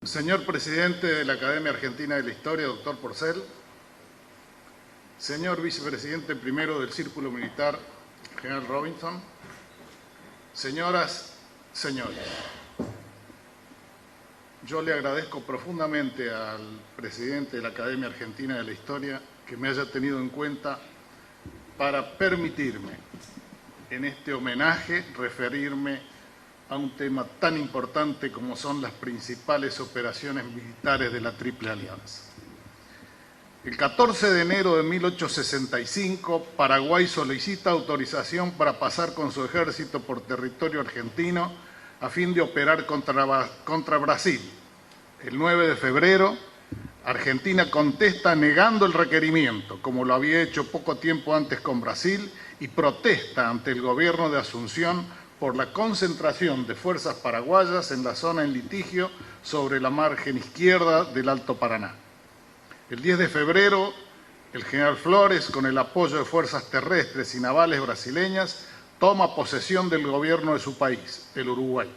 Señor presidente de la Academia Argentina de la Historia, doctor Porcel, señor vicepresidente primero del Círculo Militar, general Robinson, señoras, señores, yo le agradezco profundamente al presidente de la Academia Argentina de la Historia que me haya tenido en cuenta para permitirme en este homenaje referirme a un tema tan importante como son las principales operaciones militares de la Triple Alianza. El 14 de enero de 1865, Paraguay solicita autorización para pasar con su ejército por territorio argentino a fin de operar contra Brasil. El 9 de febrero, Argentina contesta negando el requerimiento, como lo había hecho poco tiempo antes con Brasil, y protesta ante el gobierno de Asunción por la concentración de fuerzas paraguayas en la zona en litigio sobre la margen izquierda del Alto Paraná. El 10 de febrero, el general Flores, con el apoyo de fuerzas terrestres y navales brasileñas, toma posesión del gobierno de su país, el Uruguay.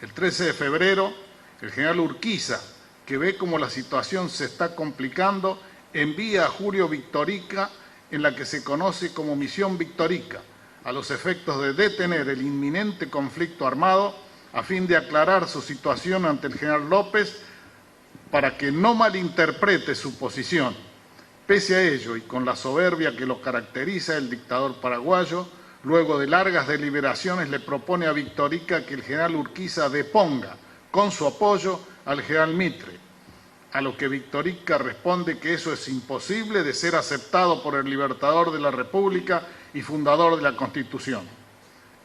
El 13 de febrero, el general Urquiza, que ve cómo la situación se está complicando, envía a Julio Victorica en la que se conoce como Misión Victorica, a los efectos de detener el inminente conflicto armado a fin de aclarar su situación ante el general López para que no malinterprete su posición. Pese a ello y con la soberbia que lo caracteriza, el dictador paraguayo, luego de largas deliberaciones, le propone a Victorica que el general Urquiza deponga con su apoyo al general Mitre, a lo que Victorica responde que eso es imposible de ser aceptado por el libertador de la República y fundador de la Constitución.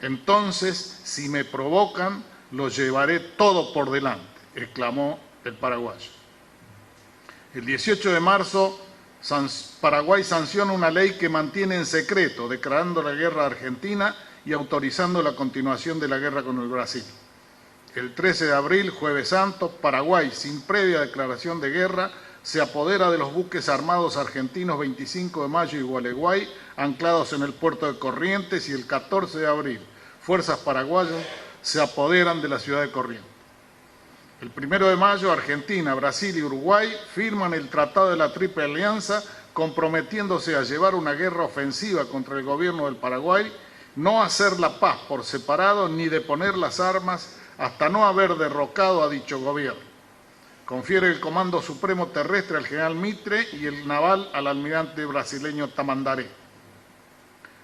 Entonces, si me provocan, lo llevaré todo por delante, exclamó el paraguayo. El 18 de marzo, Paraguay sanciona una ley que mantiene en secreto, declarando la guerra a Argentina y autorizando la continuación de la guerra con el Brasil. El 13 de abril, Jueves Santo, Paraguay, sin previa declaración de guerra, se apodera de los buques armados argentinos 25 de mayo y Gualeguay, anclados en el puerto de Corrientes, y el 14 de abril, fuerzas paraguayas se apoderan de la ciudad de Corrientes. El 1 de mayo, Argentina, Brasil y Uruguay firman el Tratado de la Triple Alianza, comprometiéndose a llevar una guerra ofensiva contra el gobierno del Paraguay, no hacer la paz por separado ni deponer las armas hasta no haber derrocado a dicho gobierno. Confiere el comando supremo terrestre al general Mitre y el naval al almirante brasileño Tamandaré.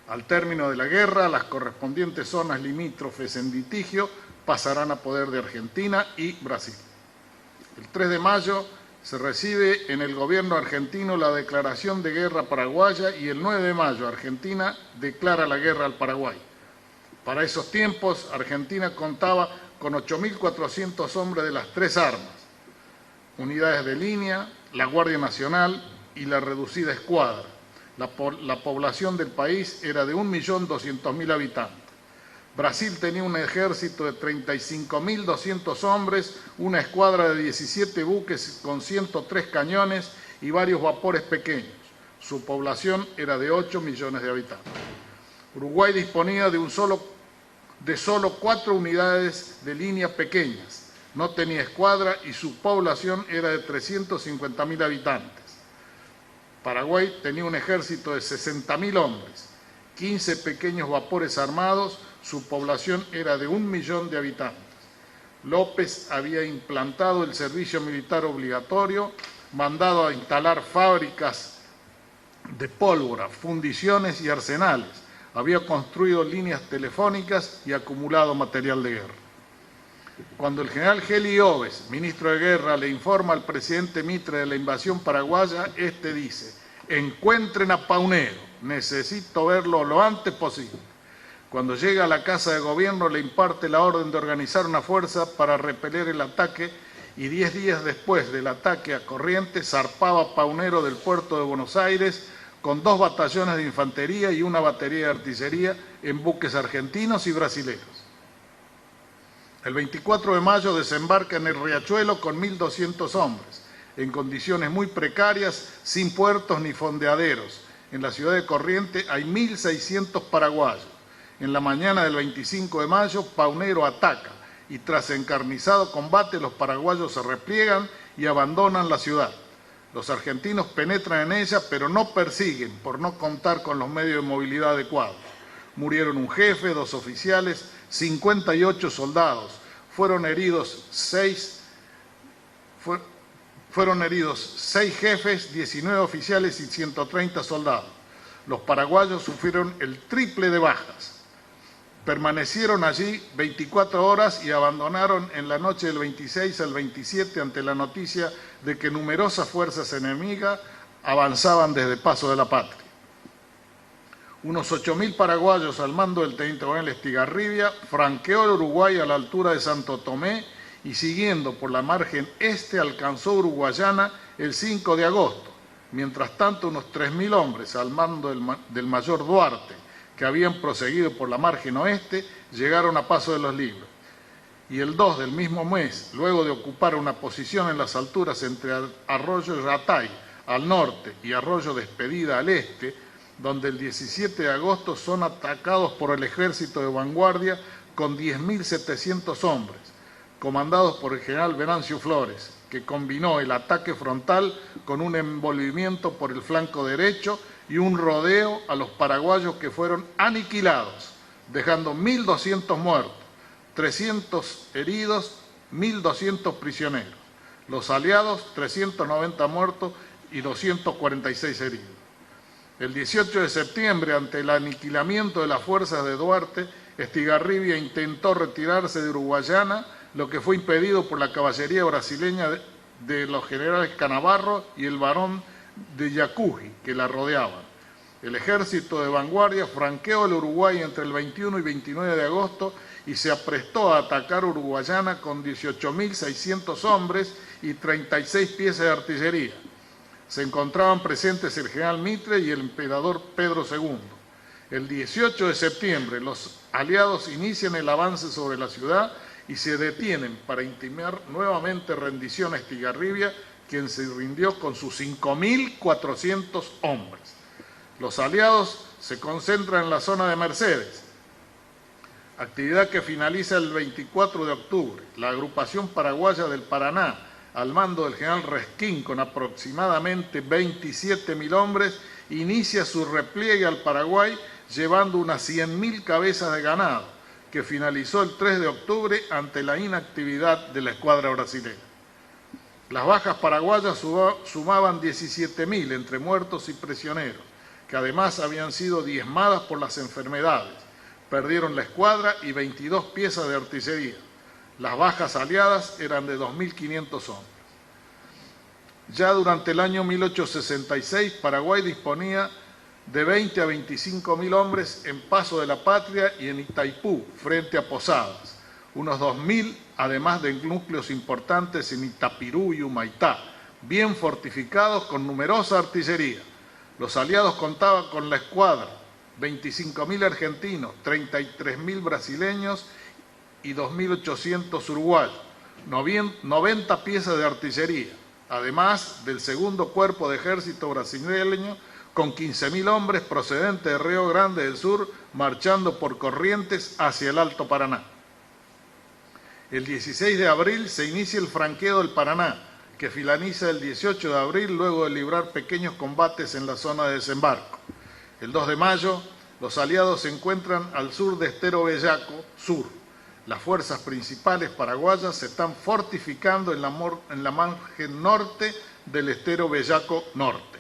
Al término de la guerra, las correspondientes zonas limítrofes en litigio pasarán a poder de Argentina y Brasil. El 3 de mayo se recibe en el gobierno argentino la declaración de guerra paraguaya y el 9 de mayo Argentina declara la guerra al Paraguay. Para esos tiempos, Argentina contaba con 8.400 hombres de las tres armas, unidades de línea, la Guardia Nacional y la reducida escuadra. La población del país era de 1.200.000 habitantes. Brasil tenía un ejército de 35.200 hombres, una escuadra de 17 buques con 103 cañones y varios vapores pequeños. Su población era de 8 millones de habitantes. Uruguay disponía de solo 4 unidades de línea pequeñas. No tenía escuadra y su población era de 350.000 habitantes. Paraguay tenía un ejército de 60.000 hombres, 15 pequeños vapores armados, su población era de 1 millón de habitantes. López había implantado el servicio militar obligatorio, mandado a instalar fábricas de pólvora, fundiciones y arsenales. Había construido líneas telefónicas y acumulado material de guerra. Cuando el general Geli Oves, ministro de Guerra, le informa al presidente Mitre de la invasión paraguaya, este dice: encuentren a Paunero, necesito verlo lo antes posible. Cuando llega a la Casa de Gobierno le imparte la orden de organizar una fuerza para repeler el ataque y 10 días después del ataque a Corrientes zarpaba Paunero del puerto de Buenos Aires con 2 batallones de infantería y una batería de artillería en buques argentinos y brasileños. El 24 de mayo desembarca en el Riachuelo con 1.200 hombres, en condiciones muy precarias, sin puertos ni fondeaderos. En la ciudad de Corrientes hay 1.600 paraguayos. En la mañana del 25 de mayo, Paunero ataca y tras encarnizado combate los paraguayos se repliegan y abandonan la ciudad. Los argentinos penetran en ella, pero no persiguen por no contar con los medios de movilidad adecuados. Murieron un jefe, 2 oficiales, 58 soldados. Fueron heridos 6 jefes, 19 oficiales y 130 soldados. Los paraguayos sufrieron el triple de bajas. Permanecieron allí 24 horas y abandonaron en la noche del 26 al 27 ante la noticia de que numerosas fuerzas enemigas avanzaban desde Paso de la Patria. Unos 8.000 paraguayos al mando del teniente coronel Estigarribia franqueó el Uruguay a la altura de Santo Tomé y siguiendo por la margen este alcanzó Uruguayana el 5 de agosto. Mientras tanto, unos 3.000 hombres al mando del mayor Duarte, que habían proseguido por la margen oeste, llegaron a Paso de los Libres. Y el 2 del mismo mes, luego de ocupar una posición en las alturas entre Arroyo Ratay al norte y Arroyo Despedida al este, donde el 17 de agosto son atacados por el ejército de vanguardia con 10.700 hombres, comandados por el general Venancio Flores, que combinó el ataque frontal con un envolvimiento por el flanco derecho y un rodeo a los paraguayos que fueron aniquilados, dejando 1.200 muertos, 300 heridos, 1.200 prisioneros. Los aliados, 390 muertos y 246 heridos. El 18 de septiembre, ante el aniquilamiento de las fuerzas de Duarte, Estigarribia intentó retirarse de Uruguayana, lo que fue impedido por la caballería brasileña de los generales Canavarro y el barón de Yacuji, que la rodeaban. El ejército de vanguardia franqueó el Uruguay entre el 21 y 29 de agosto y se aprestó a atacar Uruguayana con 18.600 hombres y 36 piezas de artillería. Se encontraban presentes el general Mitre y el emperador Pedro II. El 18 de septiembre los aliados inician el avance sobre la ciudad y se detienen para intimar nuevamente rendición a Estigarribia, quien se rindió con sus 5.400 hombres. Los aliados se concentran en la zona de Mercedes, actividad que finaliza el 24 de octubre. La agrupación paraguaya del Paraná, al mando del general Resquín, con aproximadamente 27.000 hombres, inicia su repliegue al Paraguay llevando unas 100.000 cabezas de ganado, que finalizó el 3 de octubre ante la inactividad de la escuadra brasileña. Las bajas paraguayas sumaban 17.000 entre muertos y prisioneros, que además habían sido diezmadas por las enfermedades. Perdieron la escuadra y 22 piezas de artillería. Las bajas aliadas eran de 2.500 hombres. Ya durante el año 1866, Paraguay disponía de 20 a 25.000 hombres en Paso de la Patria y en Itaipú, frente a Posadas. Unos 2.000, además de núcleos importantes en Itapirú y Humaitá, bien fortificados con numerosa artillería. Los aliados contaban con la escuadra, 25.000 argentinos, 33.000 brasileños y 2.800 uruguayos, 90 piezas de artillería, además del segundo cuerpo de ejército brasileño, con 15.000 hombres procedentes de Río Grande del Sur, marchando por Corrientes hacia el Alto Paraná. El 16 de abril se inicia el franqueo del Paraná, que finaliza el 18 de abril luego de librar pequeños combates en la zona de desembarco. El 2 de mayo, los aliados se encuentran al sur de Estero Bellaco Sur. Las fuerzas principales paraguayas se están fortificando en la margen norte del Estero Bellaco Norte.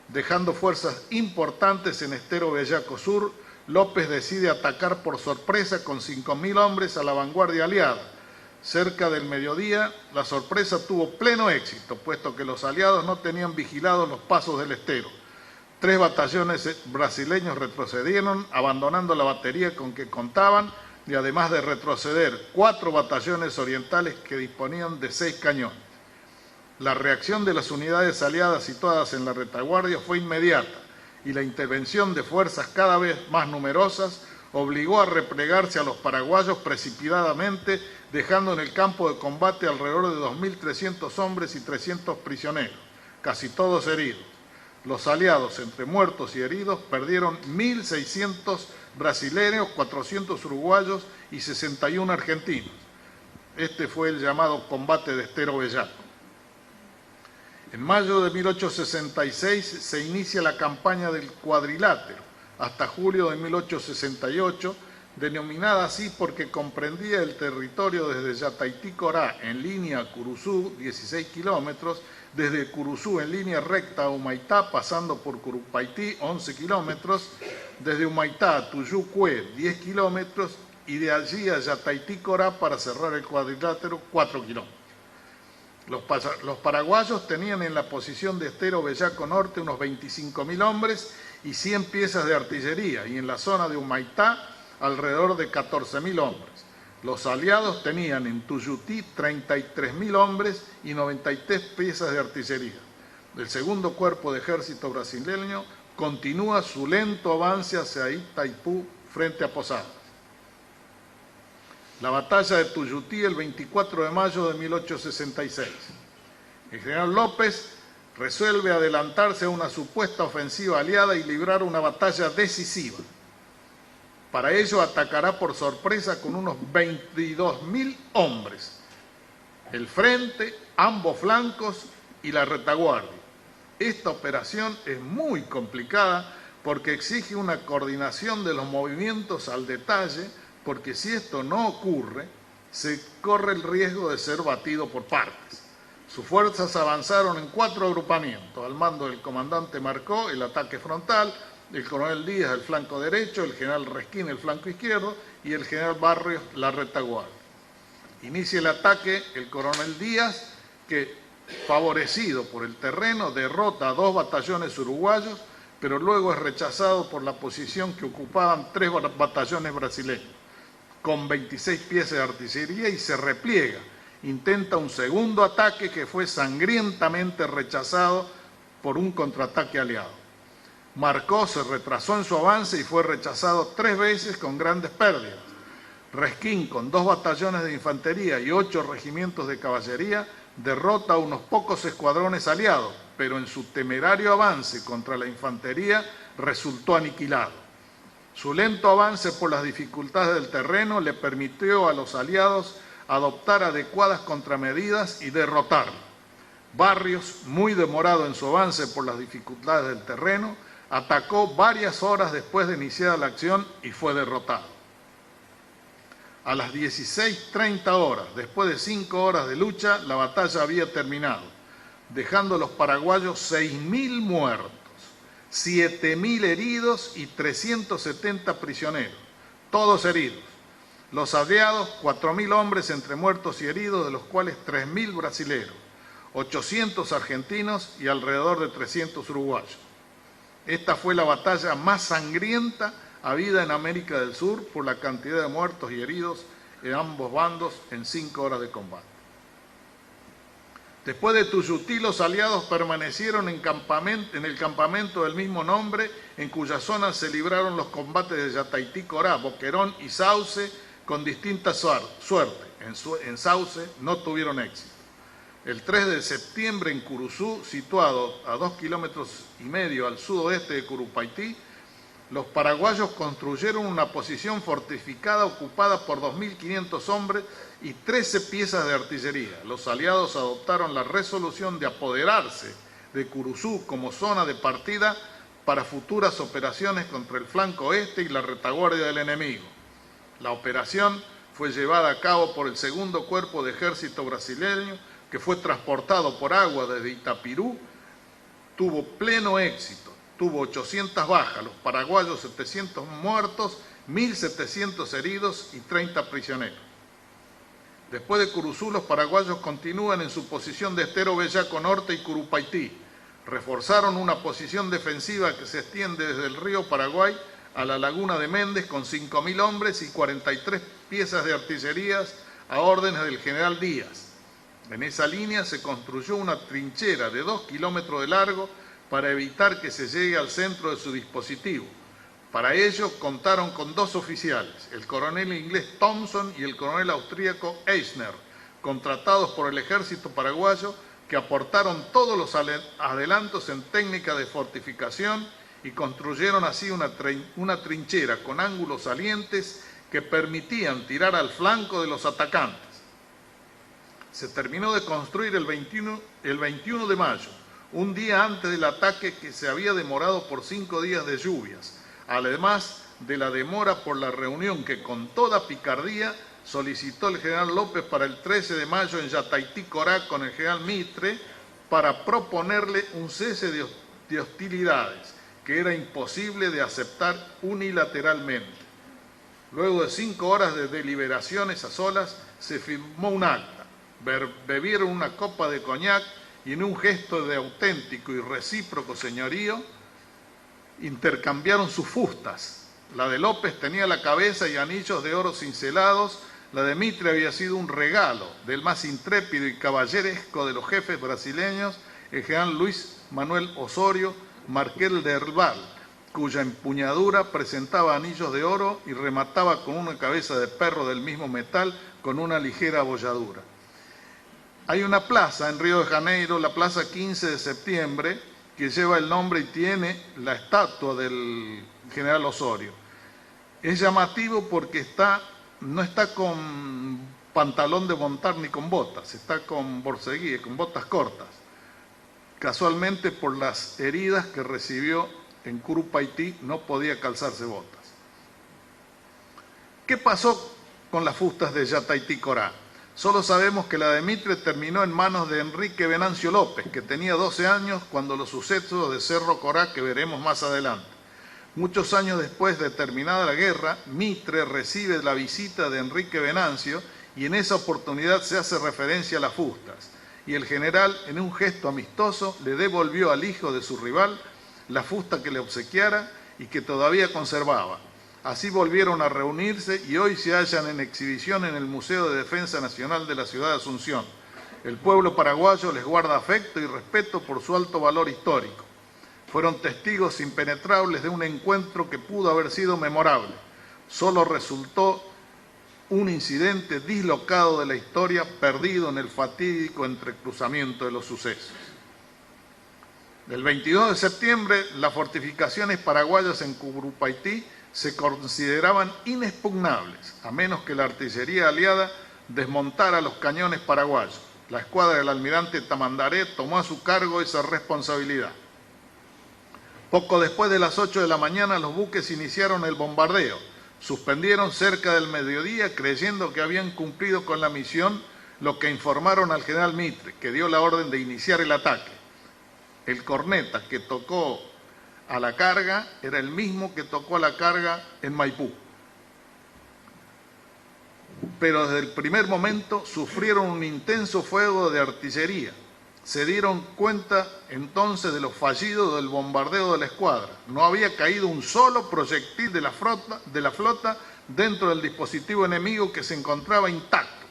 Dejando fuerzas importantes en Estero Bellaco Sur, López decide atacar por sorpresa con 5.000 hombres a la vanguardia aliada. Cerca del mediodía, la sorpresa tuvo pleno éxito, puesto que los aliados no tenían vigilados los pasos del estero. 3 batallones brasileños retrocedieron, abandonando la batería con que contaban, y además de retroceder 4 batallones orientales que disponían de 6 cañones. La reacción de las unidades aliadas situadas en la retaguardia fue inmediata y la intervención de fuerzas cada vez más numerosas obligó a replegarse a los paraguayos precipitadamente, dejando en el campo de combate alrededor de 2.300 hombres y 300 prisioneros, casi todos heridos. Los aliados, entre muertos y heridos, perdieron 1.600 brasileños, 400 uruguayos y 61 argentinos. Este fue el llamado combate de Estero Bellaco. En mayo de 1866 se inicia la campaña del Cuadrilátero, hasta julio de 1868, denominada así porque comprendía el territorio desde Yataití-Corá en línea a Curuzú, 16 kilómetros, desde Curuzú en línea recta a Humaitá, pasando por Curupaití, 11 kilómetros, desde Humaitá a Tuyú-Cue, 10 kilómetros, y de allí a Yataití-Corá para cerrar el cuadrilátero, 4 kilómetros. Los paraguayos tenían en la posición de Estero Bellaco Norte unos 25.000 hombres y 100 piezas de artillería, y en la zona de Humaitá alrededor de 14.000 hombres. Los aliados tenían en Tuyutí 33.000 hombres y 93 piezas de artillería. El segundo cuerpo de ejército brasileño continúa su lento avance hacia Itaipú frente a Posadas. La batalla de Tuyutí el 24 de mayo de 1866. El general López resuelve adelantarse a una supuesta ofensiva aliada y librar una batalla decisiva. Para ello atacará por sorpresa con unos 22.000 hombres, el frente, ambos flancos y la retaguardia. Esta operación es muy complicada porque exige una coordinación de los movimientos al detalle, porque si esto no ocurre, se corre el riesgo de ser batido por partes. Sus fuerzas avanzaron en 4 agrupamientos, al mando del comandante Marcó el ataque frontal, el coronel Díaz el flanco derecho, el general Resquín el flanco izquierdo y el general Barrios la retaguardia. Inicia el ataque el coronel Díaz, que, favorecido por el terreno, derrota a 2 batallones uruguayos, pero luego es rechazado por la posición que ocupaban 3 batallones brasileños, con 26 piezas de artillería, y se repliega. Intenta un segundo ataque que fue sangrientamente rechazado por un contraataque aliado. Marcó se retrasó en su avance y fue rechazado 3 veces con grandes pérdidas. Resquín, con 2 batallones de infantería y 8 regimientos de caballería, derrota a unos pocos escuadrones aliados, pero en su temerario avance contra la infantería resultó aniquilado. Su lento avance por las dificultades del terreno le permitió a los aliados adoptar adecuadas contramedidas y derrotarlo. Barrios, muy demorado en su avance por las dificultades del terreno, atacó varias horas después de iniciada la acción y fue derrotado. A las 16:30 horas, después de 5 horas de lucha, la batalla había terminado, dejando a los paraguayos 6.000 muertos, 7.000 heridos y 370 prisioneros, todos heridos. Los aliados, 4.000 hombres entre muertos y heridos, de los cuales 3.000 brasileros, 800 argentinos y alrededor de 300 uruguayos. Esta fue la batalla más sangrienta habida en América del Sur por la cantidad de muertos y heridos en ambos bandos en 5 horas de combate. Después de Tuyutí, los aliados permanecieron en el campamento del mismo nombre, en cuya zona se libraron los combates de Yataití-Corá, Boquerón y Sauce, con distinta suerte. En Sauce no tuvieron éxito. El 3 de septiembre en Curuzú, situado a 2,5 kilómetros al sudoeste de Curupaití, los paraguayos construyeron una posición fortificada ocupada por 2.500 hombres y 13 piezas de artillería. Los aliados adoptaron la resolución de apoderarse de Curuzú como zona de partida para futuras operaciones contra el flanco oeste y la retaguardia del enemigo. La operación fue llevada a cabo por el segundo cuerpo de ejército brasileño, que fue transportado por agua desde Itapirú. Tuvo pleno éxito, tuvo 800 bajas, los paraguayos 700 muertos, 1.700 heridos y 30 prisioneros. Después de Curuzú, los paraguayos continúan en su posición de Estero Bellaco Norte y Curupaití. Reforzaron una posición defensiva que se extiende desde el río Paraguay a la laguna de Méndez con 5.000 hombres y 43 piezas de artillería a órdenes del general Díaz. En esa línea se construyó una trinchera de 2 kilómetros de largo para evitar que se llegue al centro de su dispositivo. Para ello contaron con 2 oficiales, el coronel inglés Thompson y el coronel austríaco Eisner, contratados por el ejército paraguayo, que aportaron todos los adelantos en técnica de fortificación y construyeron así una trinchera con ángulos salientes que permitían tirar al flanco de los atacantes. Se terminó de construir el 21 de mayo, un día antes del ataque que se había demorado por 5 días de lluvias, además de la demora por la reunión que con toda picardía solicitó el general López para el 13 de mayo en Yataití, Corá, con el general Mitre, para proponerle un cese de hostilidades, que era imposible de aceptar unilateralmente. Luego de 5 horas de deliberaciones a solas, se firmó un acta. Bebieron una copa de coñac y en un gesto de auténtico y recíproco señorío, intercambiaron sus fustas. La de López tenía la cabeza y anillos de oro cincelados, la de Mitre había sido un regalo del más intrépido y caballeresco de los jefes brasileños, el general Luis Manuel Osorio Marquel de Herval, cuya empuñadura presentaba anillos de oro y remataba con una cabeza de perro del mismo metal con una ligera abolladura. Hay una plaza en Río de Janeiro, la Plaza 15 de septiembre, que lleva el nombre y tiene la estatua del general Osorio. Es llamativo porque no está con pantalón de montar ni con botas, está con borceguíes, con botas cortas, casualmente por las heridas que recibió en Curupaití, no podía calzarse botas. ¿Qué pasó con las fustas de Yataití Corá? Solo sabemos que la de Mitre terminó en manos de Enrique Venancio López, que tenía 12 años cuando los sucesos de Cerro Corá, que veremos más adelante. Muchos años después de terminada la guerra, Mitre recibe la visita de Enrique Venancio y en esa oportunidad se hace referencia a las fustas. Y el general, en un gesto amistoso, le devolvió al hijo de su rival la fusta que le obsequiara y que todavía conservaba. Así volvieron a reunirse y hoy se hallan en exhibición en el Museo de Defensa Nacional de la ciudad de Asunción. El pueblo paraguayo les guarda afecto y respeto por su alto valor histórico. Fueron testigos impenetrables de un encuentro que pudo haber sido memorable. Solo resultó un incidente dislocado de la historia, perdido en el fatídico entrecruzamiento de los sucesos. El 22 de septiembre, las fortificaciones paraguayas en Curupaití se consideraban inexpugnables, a menos que la artillería aliada desmontara los cañones paraguayos. La escuadra del almirante Tamandaré tomó a su cargo esa responsabilidad. Poco después de las 8 de la mañana, los buques iniciaron el bombardeo. Suspendieron cerca del mediodía, creyendo que habían cumplido con la misión, lo que informaron al general Mitre, que dio la orden de iniciar el ataque. El corneta que tocó a la carga era el mismo que tocó a la carga en Maipú. Pero desde el primer momento sufrieron un intenso fuego de artillería. Se dieron cuenta entonces de lo fallido del bombardeo de la escuadra. No había caído un solo proyectil de la flota dentro del dispositivo enemigo, que se encontraba intacto.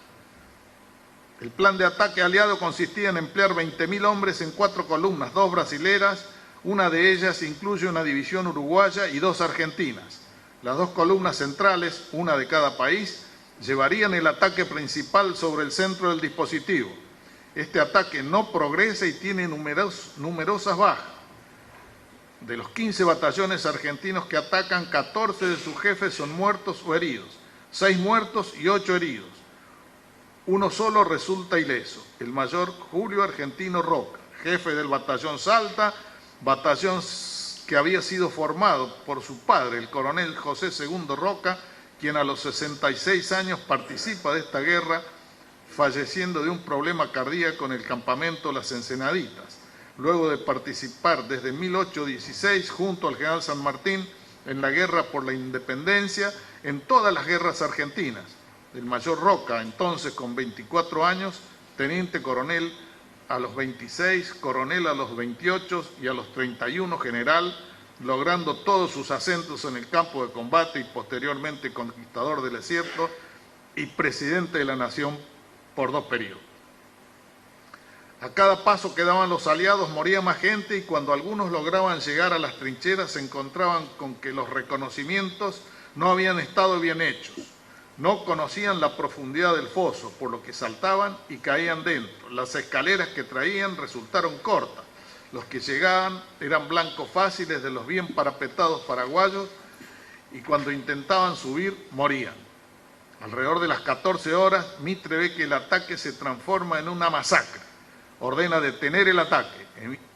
El plan de ataque aliado consistía en emplear 20.000 hombres en 4 columnas, 2 brasileras, una de ellas incluye una división uruguaya y 2 argentinas. Las 2 columnas centrales, una de cada país, llevarían el ataque principal sobre el centro del dispositivo. Este ataque no progresa y tiene numerosas bajas. De los 15 batallones argentinos que atacan, 14 de sus jefes son muertos o heridos, 6 muertos y 8 heridos. Uno solo resulta ileso, el mayor Julio Argentino Roca, jefe del batallón Salta, batallón que había sido formado por su padre, el coronel José II Roca, quien a los 66 años participa de esta guerra, falleciendo de un problema cardíaco en el campamento Las Ensenaditas, luego de participar desde 1816 junto al general San Martín en la guerra por la independencia, en todas las guerras argentinas. El mayor Roca, entonces con 24 años, teniente coronel a los 26, coronel a los 28 y a los 31 general, logrando todos sus acentos en el campo de combate y posteriormente conquistador del desierto y presidente de la nación por 2 periodos. A cada paso que daban los aliados moría más gente, y cuando algunos lograban llegar a las trincheras se encontraban con que los reconocimientos no habían estado bien hechos. No conocían la profundidad del foso, por lo que saltaban y caían dentro. Las escaleras que traían resultaron cortas. Los que llegaban eran blancos fáciles de los bien parapetados paraguayos, y cuando intentaban subir morían. Alrededor de las 14 horas, Mitre ve que el ataque se transforma en una masacre. Ordena detener el ataque.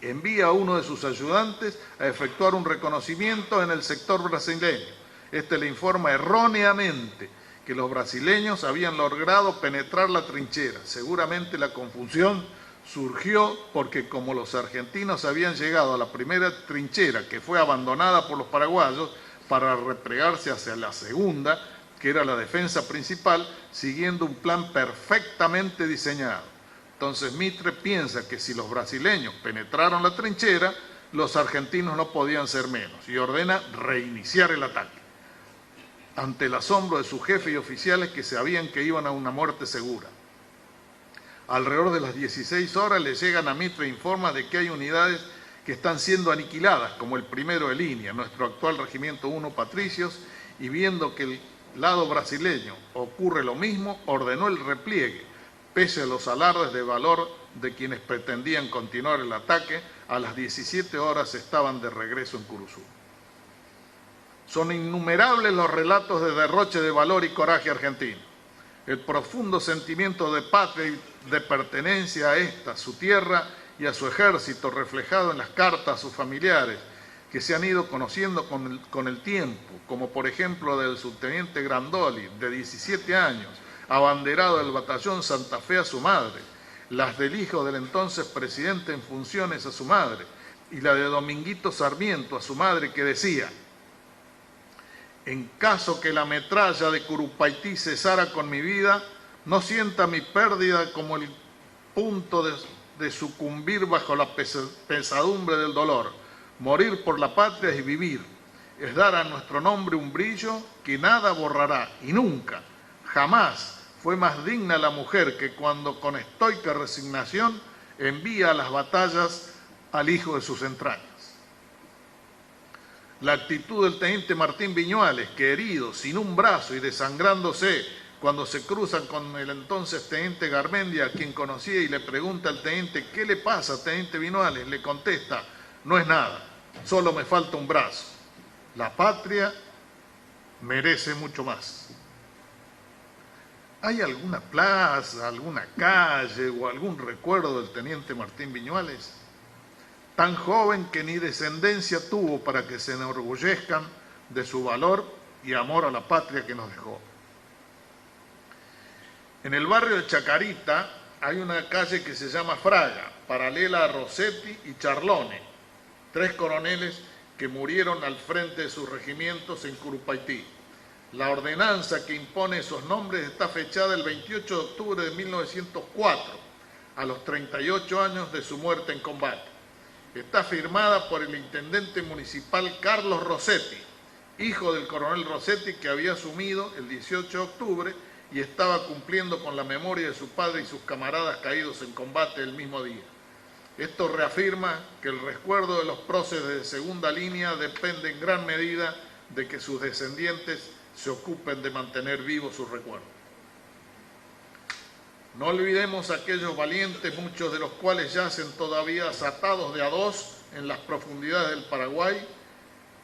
Envía a uno de sus ayudantes a efectuar un reconocimiento en el sector brasileño. Este le informa erróneamente que los brasileños habían logrado penetrar la trinchera. Seguramente la confusión surgió porque como los argentinos habían llegado a la primera trinchera, que fue abandonada por los paraguayos, para replegarse hacia la segunda, que era la defensa principal, siguiendo un plan perfectamente diseñado. Entonces Mitre piensa que si los brasileños penetraron la trinchera, los argentinos no podían ser menos, y ordena reiniciar el ataque, ante el asombro de su jefe y oficiales que sabían que iban a una muerte segura. Alrededor de las 16 horas le llegan a Mitre e informa de que hay unidades que están siendo aniquiladas, como el primero de línea, nuestro actual Regimiento 1 Patricios, y viendo que el lado brasileño ocurre lo mismo, ordenó el repliegue. Pese a los alardes de valor de quienes pretendían continuar el ataque, a las 17 horas estaban de regreso en Curuzú. Son innumerables los relatos de derroche de valor y coraje argentino. El profundo sentimiento de patria y de pertenencia a esta, su tierra y a su ejército, reflejado en las cartas a sus familiares, que se han ido conociendo con el tiempo, como por ejemplo del subteniente Grandoli, de 17 años, abanderado del batallón Santa Fe a su madre, las del hijo del entonces presidente en funciones a su madre, y la de Dominguito Sarmiento a su madre, que decía: en caso que la metralla de Curupaití cesara con mi vida, no sienta mi pérdida como el punto de sucumbir bajo la pesadumbre del dolor. Morir por la patria es vivir, es dar a nuestro nombre un brillo que nada borrará, y nunca, jamás fue más digna la mujer que cuando con estoica resignación envía a las batallas al hijo de sus entrañas. La actitud del teniente Martín Viñuales, que herido, sin un brazo y desangrándose, cuando se cruzan con el entonces teniente Garmendia, a quien conocía, y le pregunta al teniente: ¿qué le pasa, teniente Viñuales? Le contesta: no es nada, solo me falta un brazo. La patria merece mucho más. ¿Hay alguna plaza, alguna calle o algún recuerdo del teniente Martín Viñuales? Tan joven que ni descendencia tuvo para que se enorgullezcan de su valor y amor a la patria que nos dejó. En el barrio de Chacarita hay una calle que se llama Fraga, paralela a Rossetti y Charlone, 3 coroneles que murieron al frente de sus regimientos en Curupaití. La ordenanza que impone esos nombres está fechada el 28 de octubre de 1904, a los 38 años de su muerte en combate. Está firmada por el intendente municipal Carlos Rossetti, hijo del coronel Rossetti, que había asumido el 18 de octubre y estaba cumpliendo con la memoria de su padre y sus camaradas caídos en combate el mismo día. Esto reafirma que el recuerdo de los próceres de segunda línea depende en gran medida de que sus descendientes se ocupen de mantener vivos sus recuerdos. No olvidemos a aquellos valientes, muchos de los cuales yacen todavía atados de a dos en las profundidades del Paraguay,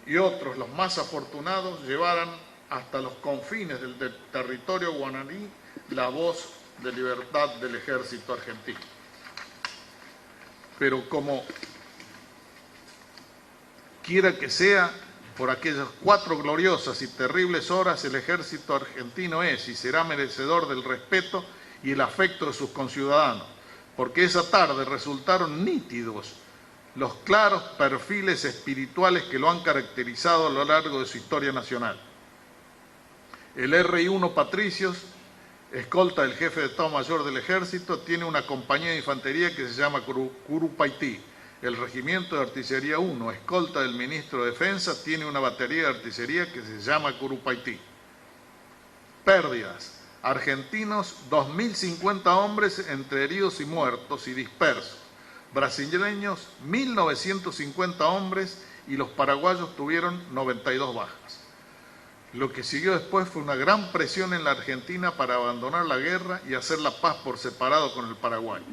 y otros, los más afortunados, llevaran hasta los confines del territorio guaraní la voz de libertad del ejército argentino. Pero como quiera que sea, por aquellas 4 gloriosas y terribles horas, el ejército argentino es y será merecedor del respeto y el afecto de sus conciudadanos, porque esa tarde resultaron nítidos los claros perfiles espirituales que lo han caracterizado a lo largo de su historia nacional. El RI-1 Patricios, escolta del jefe de Estado Mayor del Ejército, tiene una compañía de infantería que se llama Curupaití. El Regimiento de Artillería 1, escolta del Ministro de Defensa, tiene una batería de artillería que se llama Curupaití. Pérdidas: argentinos, 2.050 hombres entre heridos y muertos y dispersos. Brasileños, 1.950 hombres, y los paraguayos tuvieron 92 bajas. Lo que siguió después fue una gran presión en la Argentina para abandonar la guerra y hacer la paz por separado con el Paraguay.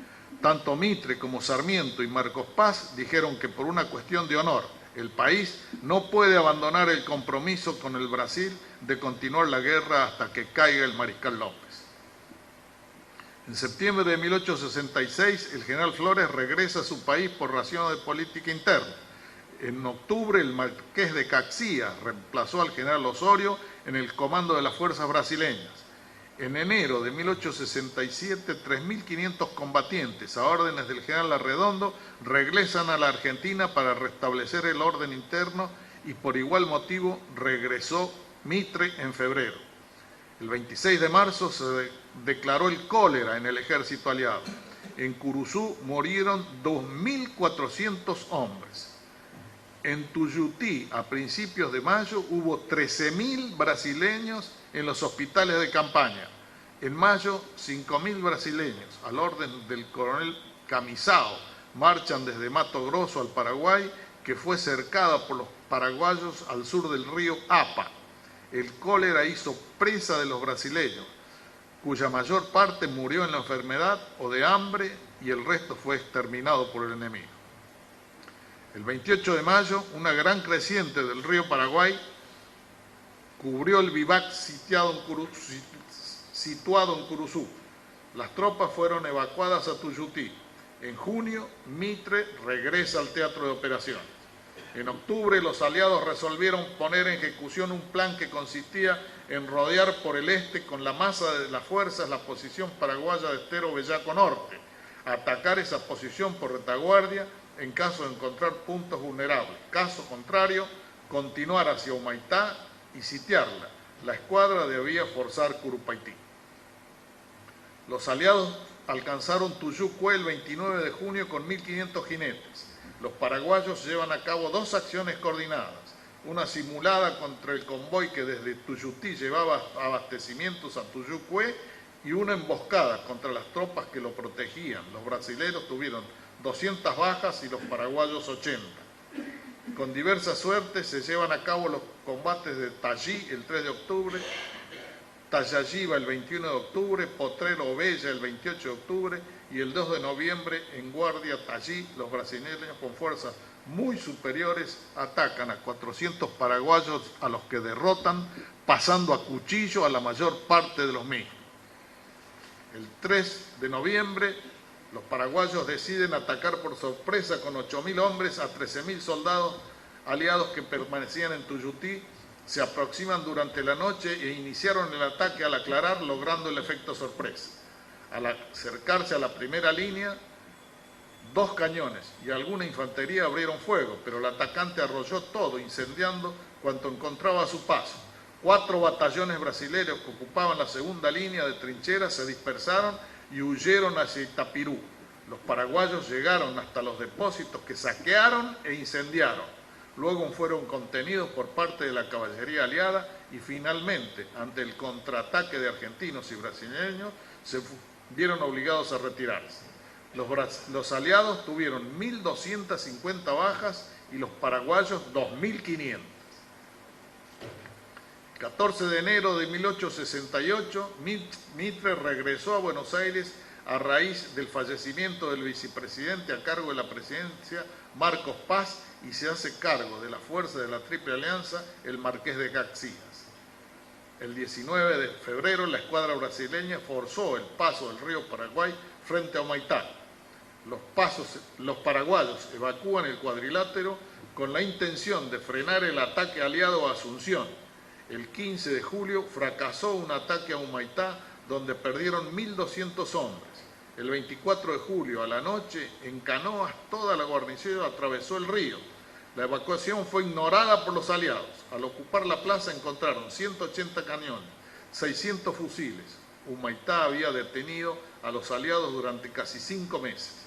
Tanto Mitre como Sarmiento y Marcos Paz dijeron que por una cuestión de honor El país no puede abandonar el compromiso con el Brasil de continuar la guerra hasta que caiga el mariscal López. En septiembre de 1866, el general Flores regresa a su país por razones de política interna. En octubre, el marqués de Caxias reemplazó al general Osorio en el comando de las fuerzas brasileñas. En enero de 1867, 3.500 combatientes, a órdenes del general Arredondo, regresan a la Argentina para restablecer el orden interno y por igual motivo regresó Mitre en febrero. El 26 de marzo se declaró el cólera en el ejército aliado. En Curuzú murieron 2.400 hombres. En Tuyutí, a principios de mayo, hubo 13.000 brasileños en los hospitales de campaña. En mayo, 5.000 brasileños, al orden del coronel Camisao, marchan desde Mato Grosso al Paraguay, que fue cercada por los paraguayos al sur del río Apa. El cólera hizo presa de los brasileños, cuya mayor parte murió en la enfermedad o de hambre y el resto fue exterminado por el enemigo. El 28 de mayo, una gran creciente del río Paraguay cubrió el vivac situado en Curuzú. Las tropas fueron evacuadas a Tuyutí. En junio, Mitre regresa al teatro de operaciones. En octubre, los aliados resolvieron poner en ejecución un plan que consistía en rodear por el este con la masa de las fuerzas la posición paraguaya de Estero Bellaco Norte, atacar esa posición por retaguardia en caso de encontrar puntos vulnerables. Caso contrario, continuar hacia Humaitá y sitiarla. La escuadra debía forzar Curupaití. Los aliados alcanzaron Tuyucue el 29 de junio con 1.500 jinetes. Los paraguayos llevan a cabo dos acciones coordinadas, una simulada contra el convoy que desde Tuyutí llevaba abastecimientos a Tuyucue y una emboscada contra las tropas que lo protegían. Los brasileños tuvieron 200 bajas y los paraguayos 80. Con diversa suerte se llevan a cabo los combates de Tallí el 3 de octubre, Tayayiba el 21 de octubre, Potrero Bella el 28 de octubre y el 2 de noviembre en Guardia Tallí. Los brasileños con fuerzas muy superiores atacan a 400 paraguayos a los que derrotan, pasando a cuchillo a la mayor parte de los mismos. El 3 de noviembre los paraguayos deciden atacar por sorpresa con 8.000 hombres a 13.000 soldados aliados que permanecían en Tuyutí. Se aproximan durante la noche e iniciaron el ataque al aclarar, logrando el efecto sorpresa. Al acercarse a la primera línea, 2 cañones y alguna infantería abrieron fuego, pero el atacante arrolló todo, incendiando cuanto encontraba a su paso. 4 batallones brasileños que ocupaban la segunda línea de trincheras se dispersaron y huyeron hacia Itapirú. Los paraguayos llegaron hasta los depósitos que saquearon e incendiaron. Luego fueron contenidos por parte de la caballería aliada y finalmente, ante el contraataque de argentinos y brasileños, se vieron obligados a retirarse. Los aliados tuvieron 1.250 bajas y los paraguayos 2.500. El 14 de enero de 1868, Mitre regresó a Buenos Aires a raíz del fallecimiento del vicepresidente a cargo de la presidencia, Marcos Paz, y se hace cargo de la fuerza de la Triple Alianza el marqués de Caxias. El 19 de febrero la escuadra brasileña forzó el paso del río Paraguay frente a Humaitá. Los paraguayos evacúan el cuadrilátero con la intención de frenar el ataque aliado a Asunción. El 15 de julio fracasó un ataque a Humaitá donde perdieron 1.200 hombres. El 24 de julio a la noche, en canoas, toda la guarnición atravesó el río. La evacuación fue ignorada por los aliados. Al ocupar la plaza encontraron 180 cañones, 600 fusiles. Humaitá había detenido a los aliados durante casi 5 meses.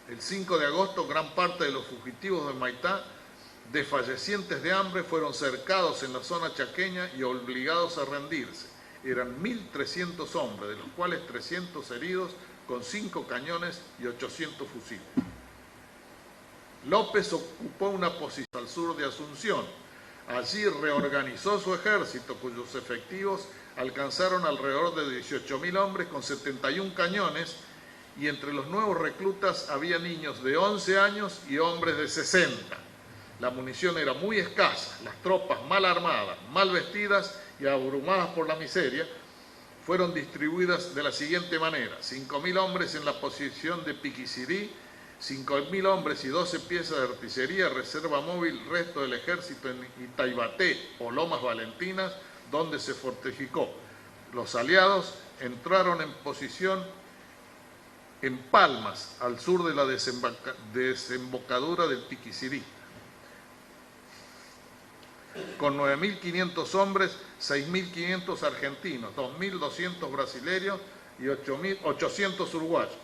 El 5 de agosto, gran parte de los fugitivos de Humaitá, desfallecientes de hambre, fueron cercados en la zona chaqueña y obligados a rendirse. Eran 1.300 hombres, de los cuales 300 heridos, con 5 cañones y 800 fusiles. López ocupó una posición al sur de Asunción. Allí reorganizó su ejército, cuyos efectivos alcanzaron alrededor de 18.000 hombres con 71 cañones, y entre los nuevos reclutas había niños de 11 años y hombres de 60. La munición era muy escasa, las tropas mal armadas, mal vestidas y abrumadas por la miseria, fueron distribuidas de la siguiente manera: 5.000 hombres en la posición de Piquicirí, 5.000 hombres y 12 piezas de artillería, reserva móvil, resto del ejército en Itaibaté o Lomas Valentinas, donde se fortificó. Los aliados entraron en posición en Palmas, al sur de la desembocadura del Piquicirí, con 9.500 hombres, 6.500 argentinos, 2.200 brasileños y 800 uruguayos.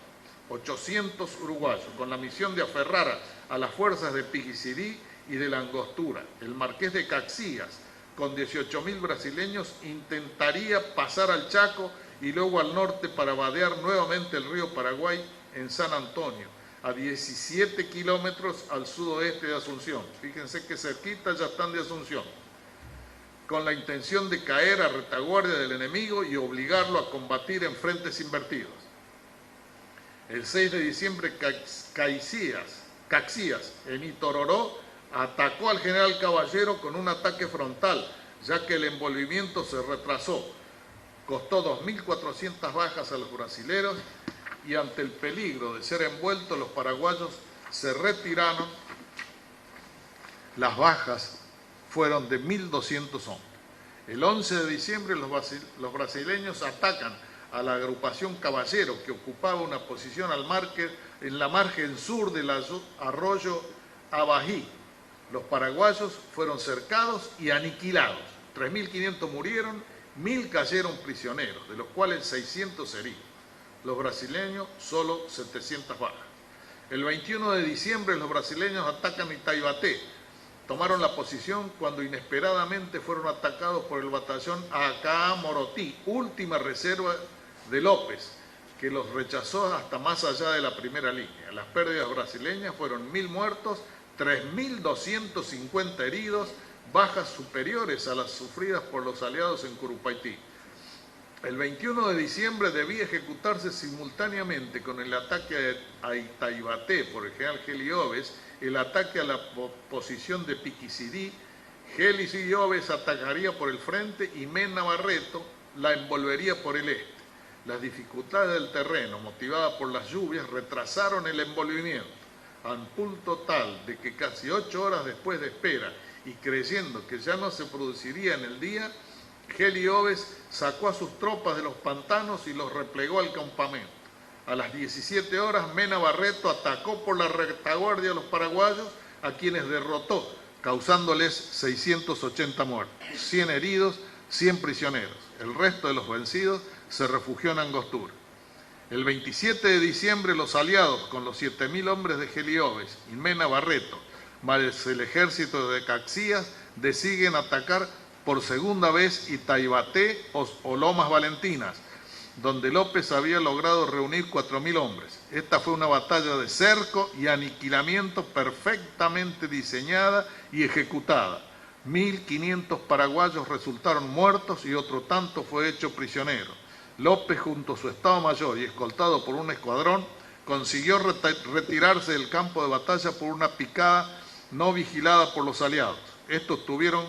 800 uruguayos, con la misión de aferrar a las fuerzas de Piquicirí y de la Angostura. El marqués de Caxias, con 18.000 brasileños, intentaría pasar al Chaco y luego al norte para vadear nuevamente el río Paraguay en San Antonio, a 17 kilómetros al sudoeste de Asunción. Fíjense que cerquita ya están de Asunción, con la intención de caer a retaguardia del enemigo y obligarlo a combatir en frentes invertidos. El 6 de diciembre, Caxias, en Itororó, atacó al general Caballero con un ataque frontal, ya que el envolvimiento se retrasó. Costó 2.400 bajas a los brasileros y ante el peligro de ser envueltos, los paraguayos se retiraron. Las bajas fueron de 1.200 hombres. El 11 de diciembre los brasileños atacan a la agrupación Caballero, que ocupaba una posición en la margen sur del arroyo Abají. Los paraguayos fueron cercados y aniquilados. 3.500 murieron, 1.000 cayeron prisioneros, de los cuales 600 heridos. Los brasileños solo 700 bajas. El 21 de diciembre los brasileños atacan Itaibaté. Tomaron la posición cuando inesperadamente fueron atacados por el batallón Acá Morotí, última reserva de López, que los rechazó hasta más allá de la primera línea. Las pérdidas brasileñas fueron 1.000 muertos, 3.250 heridos, bajas superiores a las sufridas por los aliados en Curupaití. El 21 de diciembre debía ejecutarse simultáneamente con el ataque a Itaibaté por el general Geli Oves, el ataque a la posición de Piquicirí. Geli Oves atacaría por el frente y Mena Barreto la envolvería por el este. Las dificultades del terreno, motivadas por las lluvias, retrasaron el envolvimiento, al punto tal de que casi 8 horas después de espera y creyendo que ya no se produciría en el día, Geli Oves sacó a sus tropas de los pantanos y los replegó al campamento. A las 17 horas, Mena Barreto atacó por la retaguardia a los paraguayos, a quienes derrotó, causándoles 680 muertos, 100 heridos, 100 prisioneros. El resto de los vencidos se refugió en Angostura. El 27 de diciembre, los aliados, con los 7.000 hombres de Geli Oves y Mena Barreto, más el ejército de Caxias, deciden atacar por segunda vez Itaibaté o Lomas Valentinas, donde López había logrado reunir 4.000 hombres. Esta fue una batalla de cerco y aniquilamiento perfectamente diseñada y ejecutada. 1.500 paraguayos resultaron muertos y otro tanto fue hecho prisionero. López, junto a su Estado Mayor y escoltado por un escuadrón, consiguió retirarse del campo de batalla por una picada no vigilada por los aliados. Estos tuvieron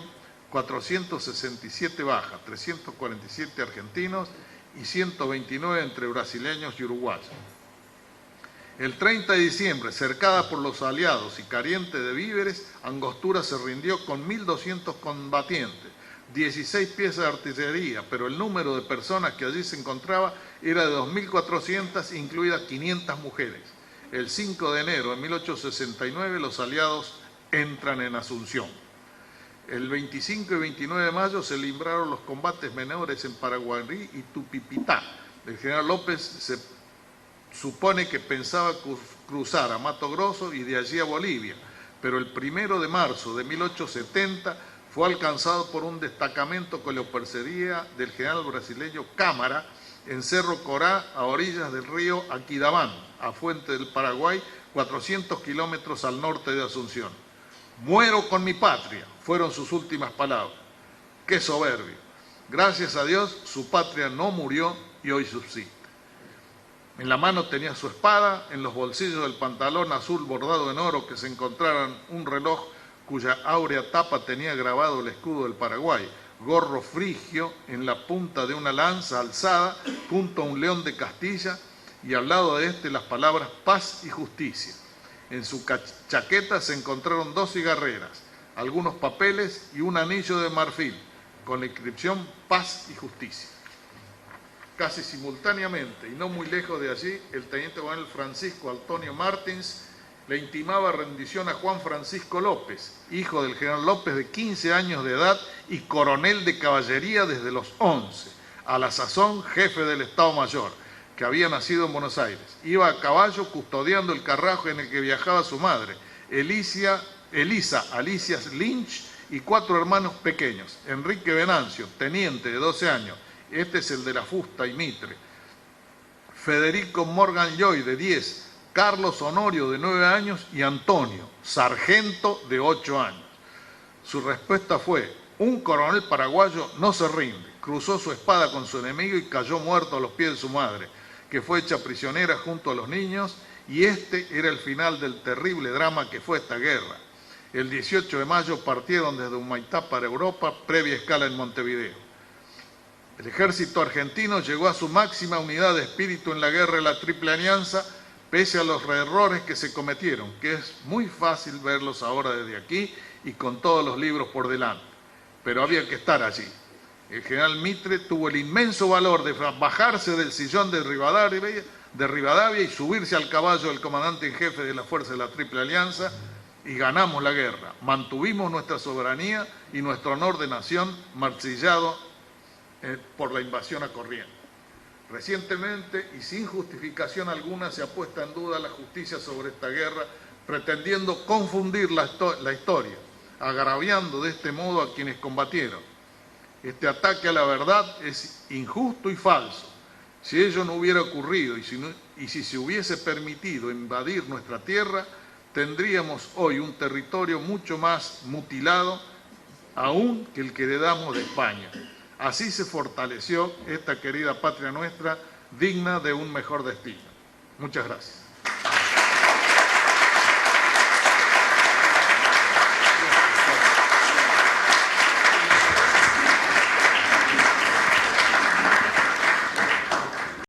467 bajas, 347 argentinos y 129 entre brasileños y uruguayos. El 30 de diciembre, cercada por los aliados y carente de víveres, Angostura se rindió con 1.200 combatientes, 16 piezas de artillería, pero el número de personas que allí se encontraba era de 2.400, incluidas 500 mujeres. El 5 de enero de 1869 los aliados entran en Asunción. El 25 y 29 de mayo se libraron los combates menores en Paraguarí y Tupipitá. El general López se supone que pensaba cruzar a Mato Grosso y de allí a Bolivia, pero el 1 de marzo de 1870 fue alcanzado por un destacamento que lo perseguía del general brasileño Cámara en Cerro Corá, a orillas del río Aquidabán, a fuente del Paraguay, 400 kilómetros al norte de Asunción. «Muero con mi patria», fueron sus últimas palabras. ¡Qué soberbio! Gracias a Dios, su patria no murió y hoy subsiste. En la mano tenía su espada, en los bolsillos del pantalón azul bordado en oro que se encontraran un reloj cuya áurea tapa tenía grabado el escudo del Paraguay, gorro frigio en la punta de una lanza alzada junto a un león de Castilla y al lado de este las palabras paz y justicia. En su chaqueta se encontraron 2 cigarreras, algunos papeles y un anillo de marfil con la inscripción paz y justicia. Casi simultáneamente y no muy lejos de allí, el teniente coronel Francisco Antonio Martins le intimaba rendición a Juan Francisco López, hijo del general López de 15 años de edad y coronel de caballería desde los 11, a la sazón jefe del Estado Mayor, que había nacido en Buenos Aires. Iba a caballo custodiando el carruaje en el que viajaba su madre, Elisa Alicia Lynch, y 4 hermanos pequeños, Enrique Venancio, teniente de 12 años, este es el de la fusta y mitre, Federico Morgan Joy, de 10, Carlos Honorio, de 9 años, y Antonio, sargento, de 8 años. Su respuesta fue: un coronel paraguayo no se rinde. Cruzó su espada con su enemigo y cayó muerto a los pies de su madre, que fue hecha prisionera junto a los niños, y este era el final del terrible drama que fue esta guerra. El 18 de mayo partieron desde Humaitá para Europa, previa escala en Montevideo. El ejército argentino llegó a su máxima unidad de espíritu en la guerra de la Triple Alianza, pese a los errores que se cometieron, que es muy fácil verlos ahora desde aquí y con todos los libros por delante. Pero había que estar allí. El general Mitre tuvo el inmenso valor de bajarse del sillón de Rivadavia y subirse al caballo del comandante en jefe de la fuerza de la Triple Alianza, y ganamos la guerra. Mantuvimos nuestra soberanía y nuestro honor de nación martillado por la invasión a corriente. Recientemente, y sin justificación alguna, se ha puesto en duda la justicia sobre esta guerra, pretendiendo confundir la historia, agraviando de este modo a quienes combatieron. Este ataque a la verdad es injusto y falso. Si ello no hubiera ocurrido y si se hubiese permitido invadir nuestra tierra, tendríamos hoy un territorio mucho más mutilado aún que el que heredamos de España. Así se fortaleció esta querida patria nuestra, digna de un mejor destino. Muchas gracias.